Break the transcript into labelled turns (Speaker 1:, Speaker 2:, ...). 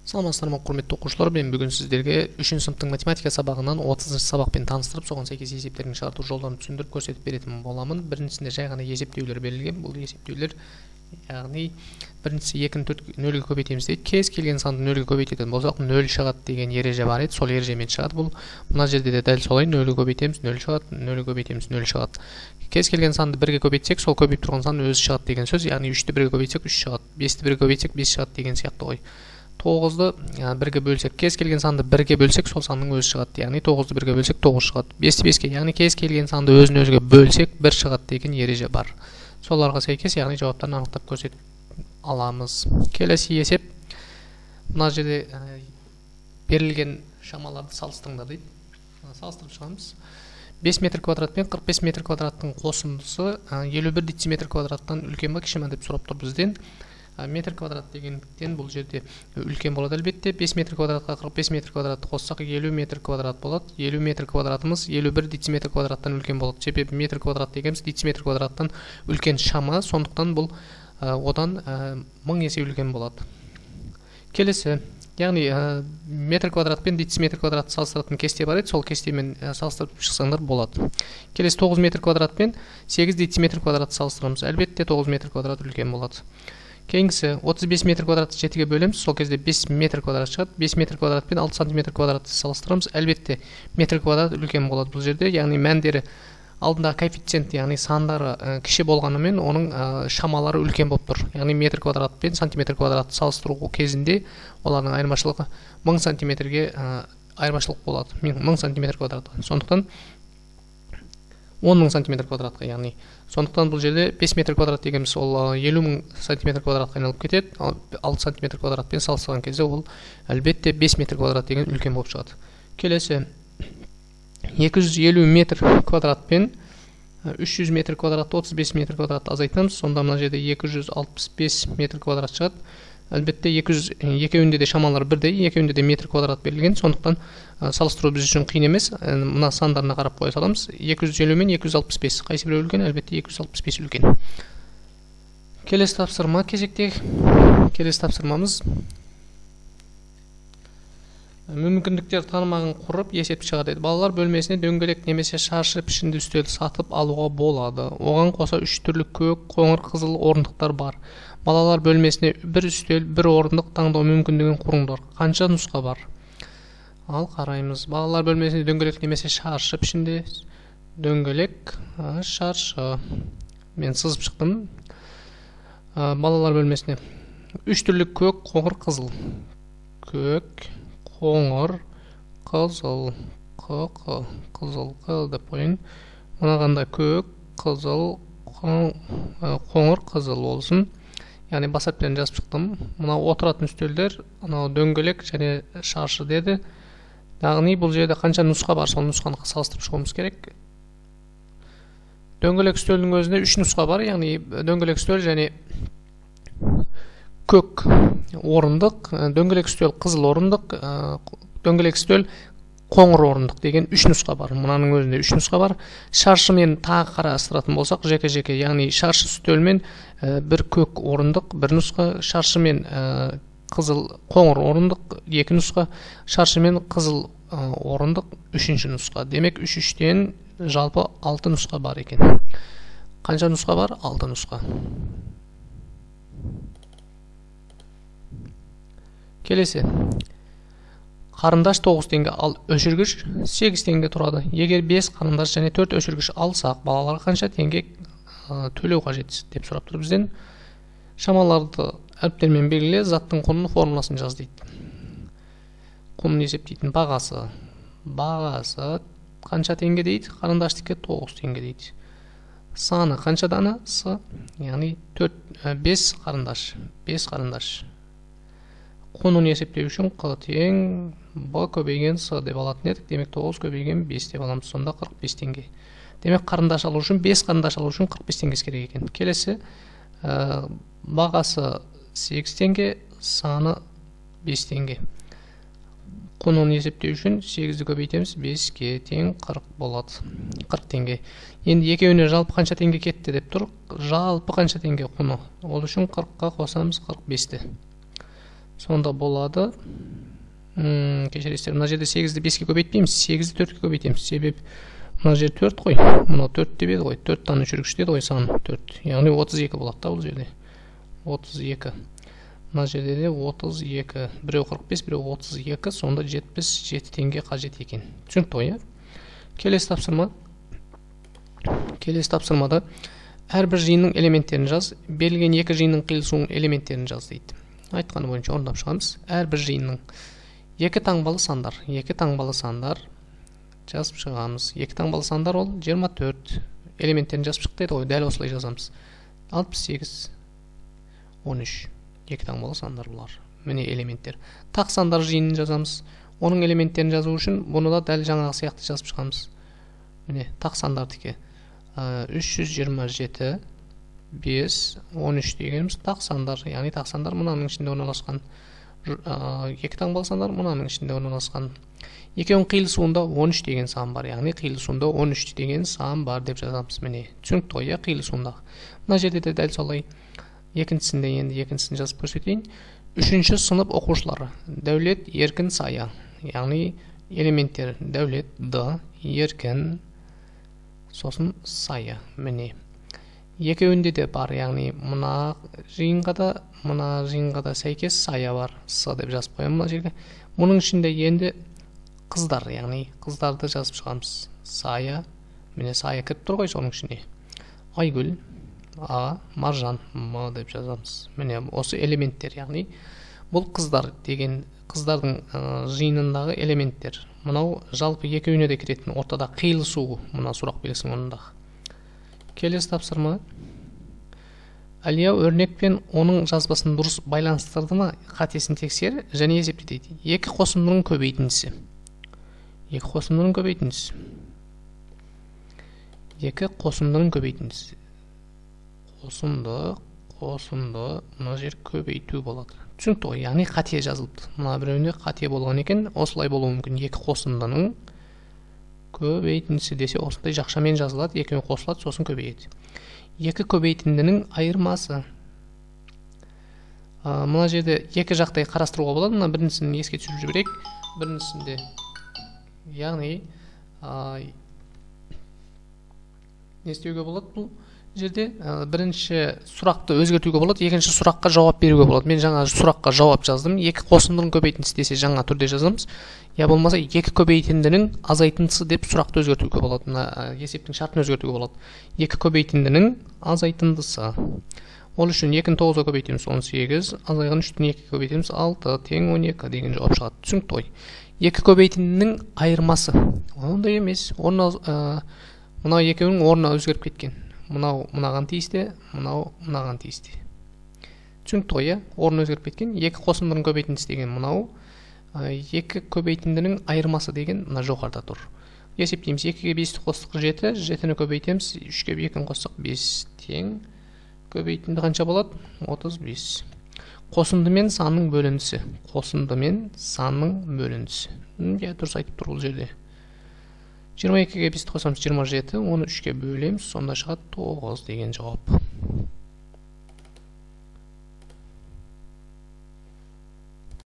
Speaker 1: Саламатсыздар ма, құрметті оқушылар, мен бүгін сіздерге 3 сыныптың математика сабағынан 30 сабақпен таныстырып, соған сәйкес есептердің шығарту жолдарын түсіндіріп көрсетіп беретін боламын. Біріншісінде жай ғана есептеулер берілген. Бұл есептеулер, яғни біріншісі 2-ні 0-ге көбейтеміз дейді. Кез келген санды 0-ге көбейтетін болсақ 0 шығады деген ереже бар еді. Сол ережемен шығады. Бұл мына жерде де дәл солай, 0-ге көбейтеміз, 0 шығады, 0-ге көбейтеміз, 0 шығады. Кез келген санды 1-ге көбейтсек, сол көбейіп тұрған сан өзі шығады деген сөз. Яғни 3-ті 1-ге көбейтсек 3 шығады, 5-ті 1-ге көбейтсек 5 шығады деген сияқты ғой. 9-ды 1-ге бөлсек, кез келген санды 1-ге бөлсек, сол санның өзі шығады. Яғни 9-ды 1-ге бөлсек 9 шығады. 5-ті 5-ге, яғни кез келген санды өзін өзге бөлсек 1 шығады деген ереже бар. Соларға сәйкес, яғни жауаптарын анықтап көрсетіп аламыз. Келесі есеп. Мына жерде берілген шамаларды салыстырыңдар дейді. Салыстырып шығамыз. 5 метр квадрат пен 45 метр квадраттың қосындысы 51 дециметр квадраттан үлкен ба, кіші ме деп сұрап тұр бізден. Метр квадрат дегендіктен бұл жерде үлкен болады әлбетте. 5 метр квадратқа 45 метр квадратты қоссақ 50 метр квадрат болады. 50 метр квадратымыз 51 дециметр квадраттан үлкен болады. Себебі метр квадрат дегеніміз дециметр квадраттан үлкен шама, сондықтан бұл одан 1000 есе үлкен болады. Келесі, яғни метр квадрат пен дециметр квадратты салыстыратын кесте бар еді, сол кестемен салыстырып шықсаңдар болады. Келесі 9 метр квадрат пен 8 дециметр квадратты салыстырамыз. Әлбетте 9 метр квадрат үлкен болады. Кейінгісі 35 метр квадратты 7-ге бөлеміз, сол кезде 5 метр квадрат шығады. 5 метр квадрат пен 6 сантиметр квадратты салыстырамыз. Әлбетте метр квадрат үлкен болады бұл жерде, яғни мәндері алдындағы коэффициент, яғни сандары кіші болғанымен оның шамалары үлкен болып тұр. Яғни метр квадрат пен сантиметр квадратты салыстыру кезінде олардың айырмашылығы 1000 сантиметрге айырмашылық болады. 1000 сантиметр квадрат. Сондықтан 10.000 сантиметр квадратқа, яғни сондықтан бұл жерде 5 метр квадрат дегеніміз ол 50.000 сантиметр квадратқа айналып кетеді. 6 сантиметр квадратпен салыстырған кезде ол әлбетте 5 метр квадрат деген үлкен болып шығады. Келесі 250 метр квадрат пен 300 метр квадратты 35 метр квадратты азайтамыз. Сонда мына жерде 265 метр квадрат шығады. Әлбетте екеуінде де шамалар бірдей, екеуінде де метр квадрат берілген, сондықтан салыстыру біз үшін қиын емес. Мына сандарына қарап қоя саламыз. 250 мен 265 қайсы біреу үлкен? Әлбетте 265 үлкен. Келесі тапсырма кезекте. Келесі тапсырмамыз мүмкіндіктер тармағын құрып есеп шығарды. Балалар бөлмесіне дөңгелек немесе шаршы пішінді үстел сатып алуға болады. Оған қоса 3 түрлі көк, қоңыр, қызыл орындықтар бар. Балалар бөлмесіне бір үстел, бір орындық таңдау мүмкіндігін құрыңдар. Қанша нұсқа бар? Ал қараймыз. Балалар бөлмесіне дөңгелек немесе шаршы пішінде. Дөңгелек, шаршы. Мен сызып шықтым. Балалар бөлмесіне 3 түрлі көк, қоңыр, қызыл. Көк, қоңыр, қызыл, қызыл деп қойын. Мына қандай көк, қызыл, қоңыр, қызыл болсын. Яғни басаппен жазып шықтым. Мына отыратын үстелдер, дөңгелек және шаршы деді. Яғни бұл жерде қанша нұсқа бар, сол нұсқаны салыстырып шығуымыз керек. Дөңгелек үстелдің өзінде 3 нұсқа бар, яғни дөңгелек үстел және көк орындық, дөңгелек үстел қызыл орындық, дөңгелек үстел қоңыр орындық деген 3 нұсқа бар. Мұнаның өзінде 3 нұсқа бар. Шаршымен тағы қарастыратын болсақ, жеке-жеке, яғни шаршы үстелмен бір көк орындық, бір нұсқа, шаршымен қызыл қоңыр орындық 2 нұсқа, шаршымен қызыл орындық 3-ші нұсқа. Демек 3-3-тен жалпы 6 нұсқа бар екен. Қанша нұсқа бар? 6 нұсқа. Келесі. Қарындаш 9 теңге, ал өшіргіш 8 теңге тұрады. Егер 5 қарындаш және 4 өшіргіш алсақ, балаларға қанша теңге төлеу қажет деп сұрап тұр бізден. Шамаларды әріптермен белгіле, заттың құнының формуласын жаз дейді. Құнын есептейтін бағасы. Бағасы қанша теңге дейді? Қарындаштікі 9 теңге дейді. Саны қанша дана? С, яғни 5 қарындаш. 5 қарындаш. Құнын есептеу үшін Q тең B көбейген С деп алатын едік. Демек 9 көбейген 5 деп аламыз. Сонда 45 теңге. Демек қарындаш алу үшін 5 қарындаш алу үшін 45 теңгесі керек екен. Келесі бағасы 8 теңге, саны 5 теңге. Құнын есептеу үшін 8-ді көбейтеміз, 5-ке тең 40 болады. 40 теңге. Енді екеуіне жалпы қанша теңге кетті деп тұр. Жалпы қанша теңге құны? Ол үшін 40-қа қосамыз 45-ті. Сонда болады. Кешіресіздер, мына жерде 8-ді 5-ке көбейтпейміз, 8-ді 4-ке көбейтеміз. Себеп мына жер 4 қой. Мына 4 деп еді ғой. 4 таны жүргіш деді ғой сан 4. Яғни 32 болады да бұл жерде. 32. Мына жерде де 32. Біреу 45, біреу 32. Сонда 77 теңге қажет екен. Түсінікті ғой, иә? Келесі тапсырма. Келесі тапсырмада әрбір жиынның элементтерін жаз, берілген екі жиынның қиылысуының элементтерін жаз дейді. Айтқаны бойынша орындап шығамыз. Әрбір жиынның екі таңбалы сандар жазып шығамыз. Екі таңбалы сандар ол 24 элементтерін жазып шықты еді ғой, дәл осылай жазамыз. 68, 13 екі таңбалы сандар бұлар. Міне элементтер. Тақ сандар жиынын жазамыз. Оның элементтерін жазу үшін бұны да дәл жаңағы сияқты жазып шығамыз. Міне тақ сандардікі 327, 5, 13 дегеніміз тақ сандар. Яғни тақ сандар мынаның ішінде орналасқан. Екі таңбалы сандар мынаның ішінде орналасқан. Екеуінің қиылысуында 13 деген сан бар. Яғни қиылысуында 13 деген сан бар деп жазамыз. Міне түсінікті ғой, қиылысуында. Мына жерде де дәл солай. Екіншісін жазып көрсетейін. Үшінші сынып оқушылары. Дәулет, Еркін, Сая. Яғни элементтер Дәулет, Д, Еркін, сосын Сая. Міне. Екеуінде де бар, яғни мына жиынға да сәйкес Сая бар. С деп жазып қоямын мына жерге. Мұның ішінде енді қыздар, яғни қыздарды жазып шығамыз. Сая, міне Сая кіріп тұр ғой соның ішіне. Айгүл, А, Маржан, М деп жазамыз. Міне осы элементтер, яғни бұл қыздар деген қыздардың жиынындағы элементтер. Мынау жалпы екеуіне де кіретін ортада қиылысу, мына сұрақ белгісінің орнындағы. Келесі тапсырма. Әлия өрнек пен оның жазбасын дұрыс байланыстырды ма, қатесін тексер және есепте дейді. Екі қосындының көбейтіндісі. Қосынды, мына жер көбейту болады. Түсінікті ғой, яғни қате жазылыпты. Мына біреуінде қате болған екен, осылай болуы мүмкін. Екі қосындының көбейтіндісі десе, осындай жақшамен жазылады, екеуі қосылады, сосын көбейеді. Екі көбейтіндінің айырмасы. Мына жерде екі жақтай қарастыруға болады. Мына біріншісін еске түсіріп жіберейік. Біріншісінде, яғни не істеуге болады бұл жерде? Бірінші сұрақты өзгертуге болады, екінші сұраққа жауап беруге болады. Мен жаңа сұраққа жауап жаздым. Екі қосындының көбейтіндісі десе жаңа түрде жазамыз. Я болмаса екі көбейтіндінің азайтындысы деп сұрақты өзгертуге болады. Мына есептің шартын өзгертуге болады. Екі көбейтіндінің азайтындысы. Ол үшін 2-ні 9-ға көбейтеміз 18, азайған 3-ні 2-ге көбейтеміз 6 тең 12 деген жауап шығады. Түсінікті ғой. Екі көбейтіндінің айырмасы. Ондай емес. Мынау екеуінің орнына өзгеріп кеткен. Мынау мынаған тиісті, мынау мынаған тиісті. Түсінікті ғой, орны өзгеріп кеткен. Екі қосындының көбейтіндісі деген мынау, екі көбейтіндінің айырмасы деген мына жоғарда тұр. Есептейміз. 2-ге 5-ті қостық 7, 7-ні көбейтеміз, 3-ге 2-ні қостық 5 тең. Көбейтінді қанша болады? 35. Қосынды мен санның бөліндісі. Дұрыс айтып тұр бұл жерде. 22-ге 5-ті қосамыз 27, оны 3-ке бөлеміз, сонда шығады 9 деген жауап.